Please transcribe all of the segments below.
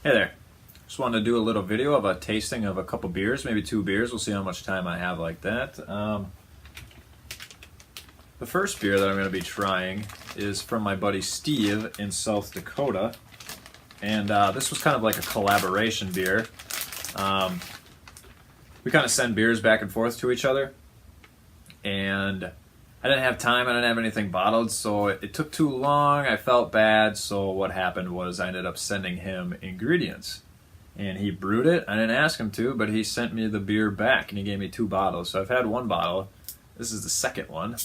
Hey there. Just wanted to do a little video of a tasting of a couple beers, maybe 2 beers. We'll see how much time I have like that. The first beer that I'm going to be trying is from my buddy Steve in South Dakota. And this was kind of like a collaboration beer. We kind of send beers back and forth to each other. And I didn't have time, I didn't have anything bottled, so it took too long, I felt bad, so what happened was I ended up sending him ingredients. And he brewed it, I didn't ask him to, but he sent me the beer back, and he gave me 2 bottles. So I've had 1 bottle, this is the second one.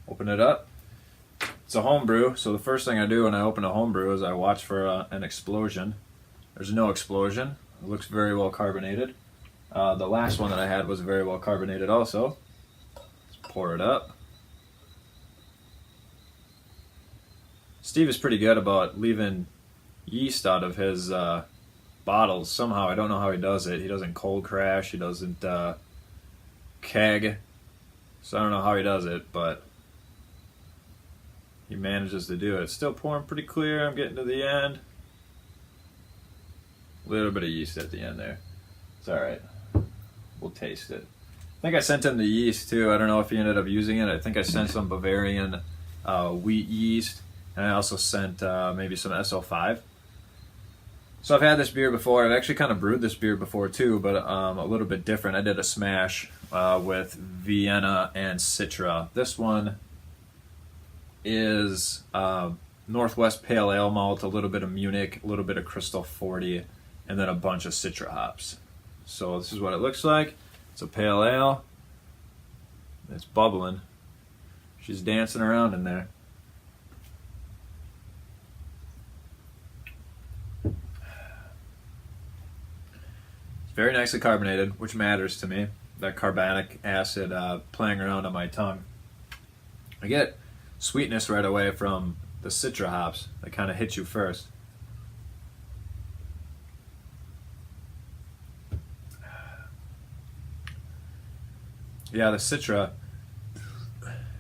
Open it up. It's a home brew, so the first thing I do when I open a home brew is I watch for an explosion. There's no explosion, it looks very well carbonated. The last one that I had was very well carbonated also. Let's pour it up. Steve is pretty good about leaving yeast out of his bottles. Somehow, I don't know how he does it. He doesn't cold crash, he doesn't keg. So I don't know how he does it, but he manages to do it. It's still pouring pretty clear. I'm getting to the end. A little bit of yeast at the end there. It's alright. We'll taste it. I think I sent him the yeast too. I don't know if he ended up using it. I think I sent some Bavarian wheat yeast, and I also sent maybe some SO5. So I've had this beer before. I've actually kind of brewed this beer before too, but a little bit different. I did a smash with Vienna and Citra. This one is Northwest Pale Ale malt, a little bit of Munich, a little bit of Crystal 40, and then a bunch of Citra hops. So this is what it looks like. It's a pale ale. It's bubbling. She's dancing around in there. It's very nicely carbonated, which matters to me. That carbonic acid playing around on my tongue. I get sweetness right away from the Citra hops. They kind of hit you first. Yeah, the Citra,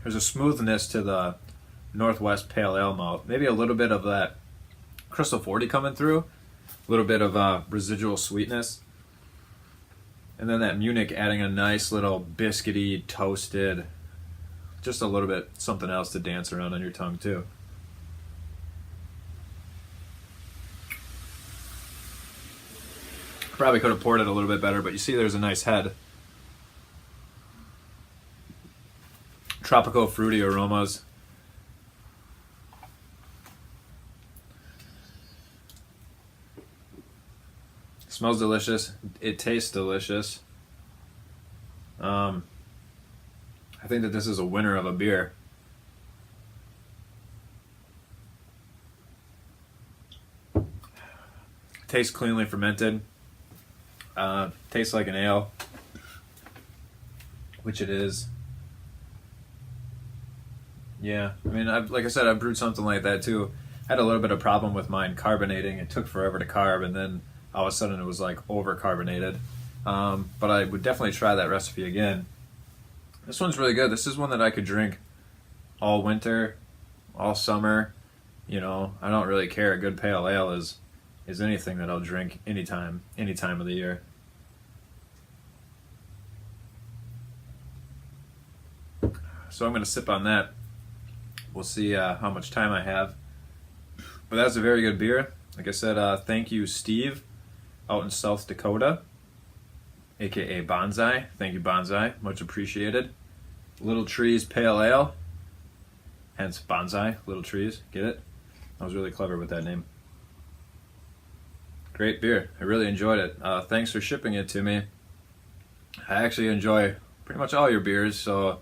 there's a smoothness to the Northwest Pale Ale malt. Maybe a little bit of that Crystal 40 coming through. A little bit of residual sweetness. And then that Munich adding a nice little biscuity, toasted, just a little bit something else to dance around on your tongue too. Probably could have poured it a little bit better, but you see there's a nice head. Tropical fruity aromas. Smells delicious. It tastes delicious. I think that this is a winner of a beer. Tastes cleanly fermented. Tastes like an ale, which it is. Yeah, I mean, like I said, I brewed something like that too. I had a little bit of problem with mine carbonating. It took forever to carb, and then all of a sudden it was like over-carbonated. But I would definitely try that recipe again. This one's really good. This is one that I could drink all winter, all summer. You know, I don't really care. A good pale ale is anything that I'll drink any time of the year. So I'm going to sip on that. We'll see how much time I have. But that's a very good beer. Like I said, thank you, Steve, out in South Dakota, aka Bonsai. Thank you, Bonsai. Much appreciated. Little Trees Pale Ale, hence Bonsai, Little Trees. Get it? I was really clever with that name. Great beer. I really enjoyed it. Thanks for shipping it to me. I actually enjoy pretty much all your beers, so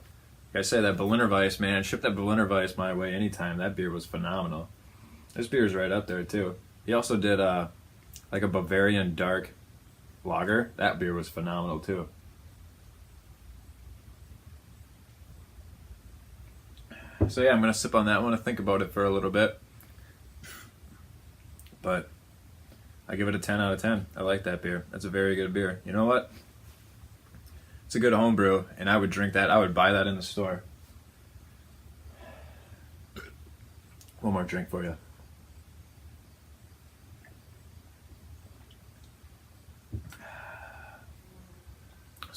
like I say, that Berliner Weiss, man, ship that Berliner Weiss my way anytime. That beer was phenomenal. This beer's right up there too. He also did like a Bavarian dark lager. That beer was phenomenal too. So yeah, I'm gonna sip on that one and think about it for a little bit. But I give it a 10 out of 10. I like that beer. That's a very good beer. You know what? It's a good home brew, and I would drink that. I would buy that in the store. One more drink for you.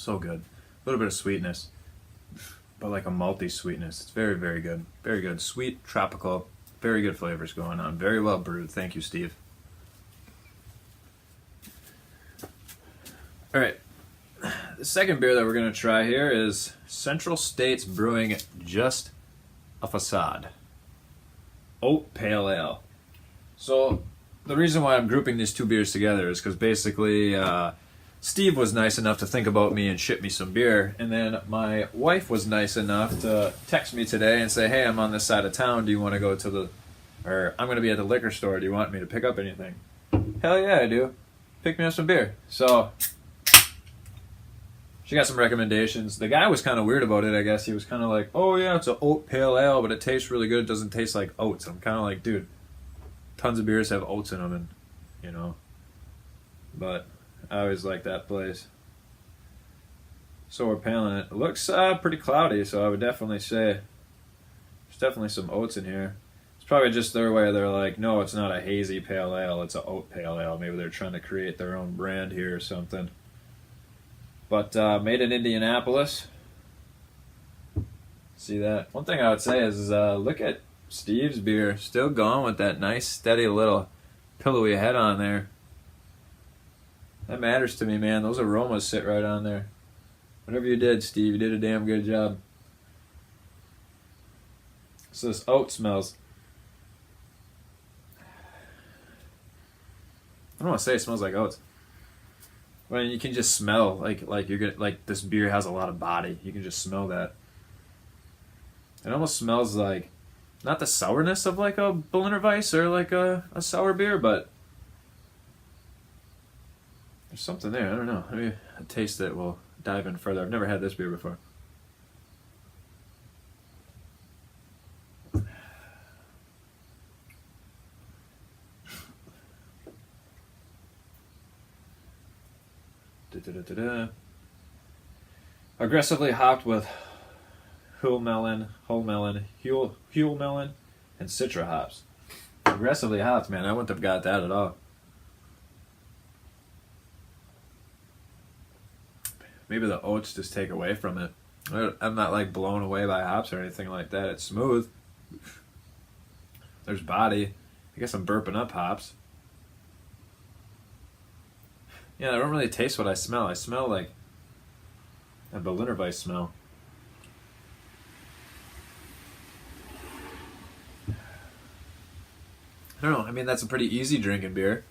So good. A little bit of sweetness, but like a malty sweetness. It's very, very good. Very good. Sweet, tropical, very good flavors going on. Very well brewed. Thank you, Steve. All right. The second beer that we're going to try here is Central States Brewing Just a Facade Oat Pale Ale. So the reason why I'm grouping these two beers together is because basically Steve was nice enough to think about me and ship me some beer, and then my wife was nice enough to text me today and say, hey, I'm on this side of town, do you want to go to the, or I'm going to be at the liquor store, do you want me to pick up anything? Hell yeah, I do. Pick me up some beer. So she got some recommendations. The guy was kind of weird about it, I guess. He was kind of like, oh yeah, it's an oat pale ale, but it tastes really good. It doesn't taste like oats. I'm kind of like, dude, tons of beers have oats in them, and you know. But I always like that place. So we're paling it. It looks pretty cloudy, so I would definitely say there's definitely some oats in here. It's probably just their way. They're like, no, it's not a hazy pale ale. It's an oat pale ale. Maybe they're trying to create their own brand here or something. But made in Indianapolis. See that? One thing I would say is look at Steve's beer. Still going with that nice, steady little pillowy head on there. That matters to me, man. Those aromas sit right on there. Whatever you did, Steve, you did a damn good job. So this oat smells. I don't want to say it smells like oats. Well, you can just smell like you're gonna, like this beer has a lot of body. You can just smell that. It almost smells like not the sourness of like a Berliner Weiss or like a sour beer, but there's something there. I don't know. Maybe a taste that will dive in further. I've never had this beer before. Aggressively hopped with Huell melon, and Citra hops. Aggressively hopped, man. I wouldn't have got that at all. Maybe the oats just take away from it. I'm not like blown away by hops or anything like that. It's smooth. There's body. I guess I'm burping up hops. Yeah, I don't really taste what I smell. I smell like a Berliner Weiss smell. I don't know. I mean, that's a pretty easy drinking beer.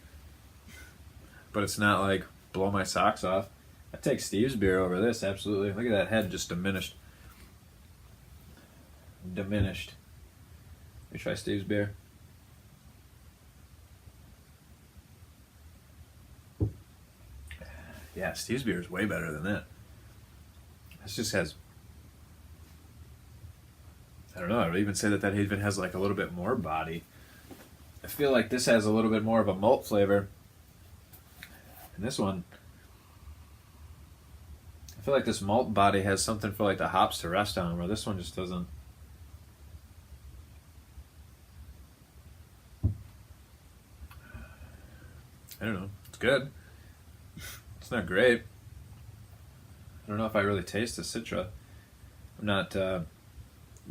But it's not like blow my socks off. I'd take Steve's beer over this, absolutely. Look at that head just diminished. Diminished. Let me try Steve's beer. Yeah, Steve's beer is way better than that. This just has, I don't know, I would even say that even has like a little bit more body. I feel like this has a little bit more of a malt flavor. And this one, I feel like this malt body has something for like the hops to rest on, where this one just doesn't. I don't know. It's good. It's not great. I don't know if I really taste the Citra. I'm not the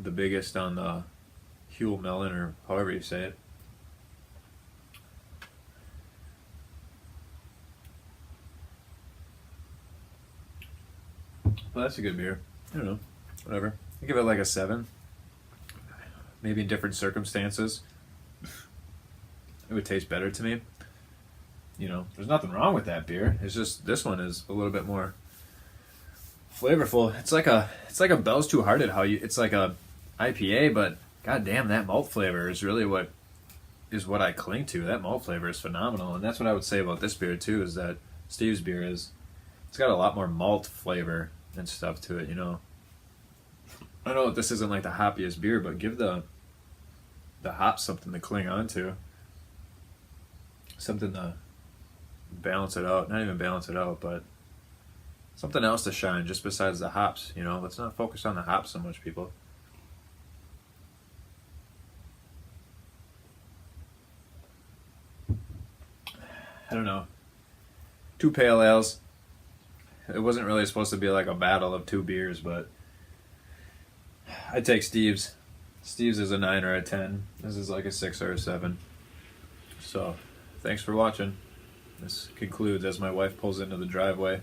biggest on the Huell melon, or however you say it. Well, that's a good beer. I don't know. Whatever. I give it like a 7. Maybe in different circumstances, it would taste better to me. You know, there's nothing wrong with that beer. It's just this one is a little bit more flavorful. It's like a Bell's Two Hearted. It's like a IPA, but goddamn, that malt flavor is really what I cling to. That malt flavor is phenomenal, and that's what I would say about this beer too. Is that Steve's beer it's got a lot more malt flavor and stuff to it. You know, I know that this isn't like the hoppiest beer, but give the hops something to cling on to, something to balance it out. Not even balance it out, but something else to shine just besides the hops. You know, let's not focus on the hops so much, people. I don't know. 2 pale ales. It wasn't really supposed to be like a battle of two beers, but I take Steve's. Steve's is a 9 or a 10. This is like a 6 or a 7. So, thanks for watching. This concludes as my wife pulls into the driveway.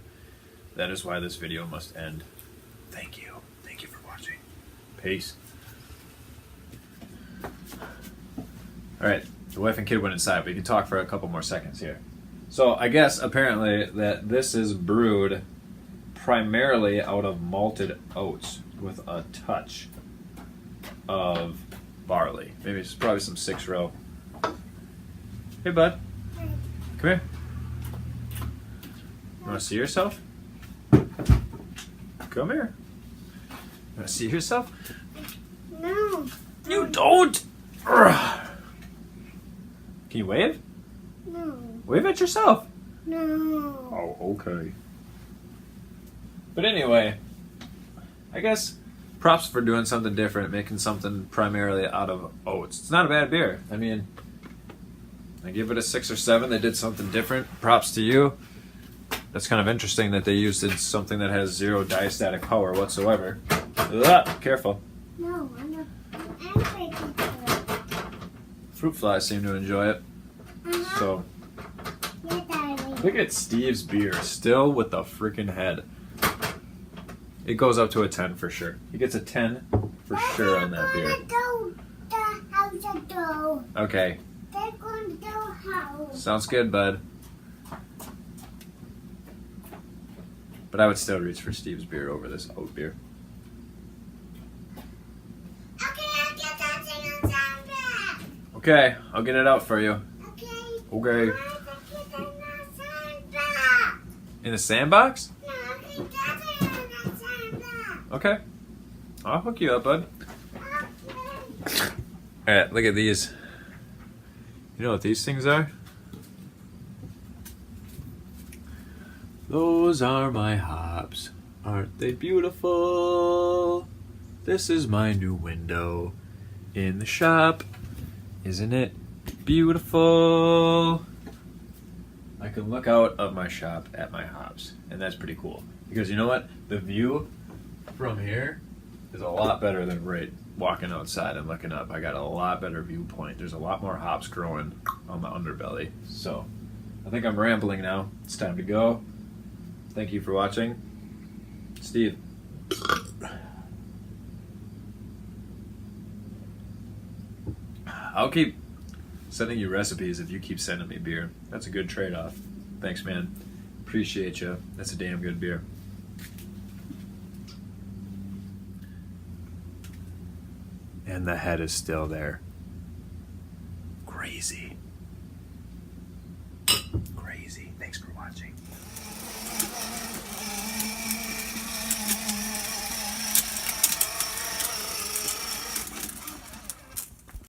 That is why this video must end. Thank you. Thank you for watching. Peace. Alright, the wife and kid went inside. We can talk for a couple more seconds here. So, I guess apparently that this is brewed primarily out of malted oats with a touch of barley. Maybe it's probably some 6-row. Hey, bud. Come here. You want to see yourself? Come here. You want to see yourself? No. You don't! Ugh. Can you wave? No. Wave at yourself. No. Oh, okay. But anyway, I guess props for doing something different, making something primarily out of oats. It's not a bad beer. I mean, I give it a 6 or 7. They did something different. Props to you. That's kind of interesting that they used something that has 0 diastatic power whatsoever. Ugh, careful. No, I'm not. I'm taking it. Fruit flies seem to enjoy it. So, Yeah, Daddy. look at Steve's beer, still with the freaking head. It goes up to a 10 for sure. He gets a 10 for sure on that beer. Okay, They're going to the house. sounds good, bud. But I would still reach for Steve's beer over this oat beer. Okay, I'll get that thing on Sandra. Okay, I'll get it out for you. Okay. Okay. Sandra. In the sandbox? No, I can get it on the Sandra. Okay. I'll hook you up, bud. Okay. Alright, look at these. You know what these things are? Those are my hops. Aren't they beautiful? This is my new window in the shop. Isn't it beautiful? I can look out of my shop at my hops, and that's pretty cool. Because you know what? The view from here is a lot better than right walking outside and looking up. I got a lot better viewpoint. There's a lot more hops growing on the underbelly. So, I think I'm rambling now. It's time to go. Thank you for watching. Steve. I'll keep sending you recipes if you keep sending me beer. That's a good trade-off. Thanks, man. Appreciate you. That's a damn good beer. And the head is still there. Crazy.